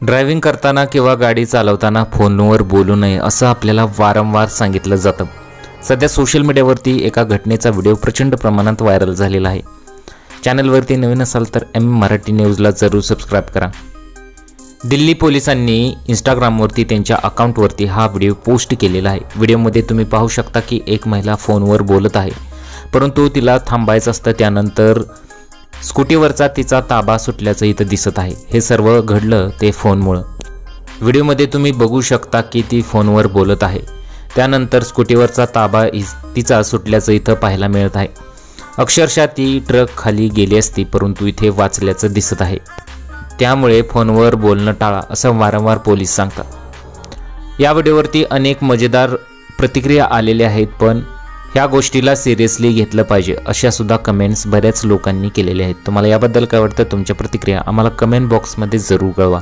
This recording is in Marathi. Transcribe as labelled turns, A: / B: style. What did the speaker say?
A: ड्रायव्हिंग करताना किंवा गाडी चालवताना फोनवर बोलू नये असं आपल्याला वारंवार सांगितलं जातं। सध्या सोशल मीडियावरती एका घटनेचा व्हिडिओ प्रचंड प्रमाणात व्हायरल झालेला आहे। चॅनलवरती नवीन असाल तर मराठी न्यूजला जरूर सबस्क्राईब करा। दिल्ली पोलिसांनी इंस्टाग्रामवरती त्यांच्या अकाउंटवरती हा व्हिडिओ पोस्ट केलेला आहे। व्हिडिओमध्ये तुम्ही पाहू शकता की एक महिला फोनवर बोलत आहे, परंतु तिला थांबायचं असतं। त्यानंतर स्कूटीवरचा तिचा ताबा सुटल्याचं इथं दिसत आहे। हे सर्व घडलं ते फोनमुळे। व्हिडिओमध्ये तुम्ही बघू शकता की ती फोनवर बोलत आहे, त्यानंतर स्कूटीवरचा ताबा तिचा सुटल्याचं इथं पाहायला मिळत आहे। अक्षरशः ती ट्रक खाली गेली असती, परंतु इथे वाचल्याचं दिसत आहे। त्यामुळे फोनवर बोलणं टाळा असं वारंवार पोलीस सांगतात। या व्हिडिओवरती अनेक मजेदार प्रतिक्रिया आलेल्या आहेत, पण ह्या गोष्टीला सिरियसली घेतलं पाहिजे अशा सुद्धा कमेंट्स बऱ्याच लोकांनी केलेल्या आहेत। तुम्हाला याबद्दल काय वाटतं? तुमच्या प्रतिक्रिया आम्हाला कमेंट बॉक्समध्ये जरूर कळवा।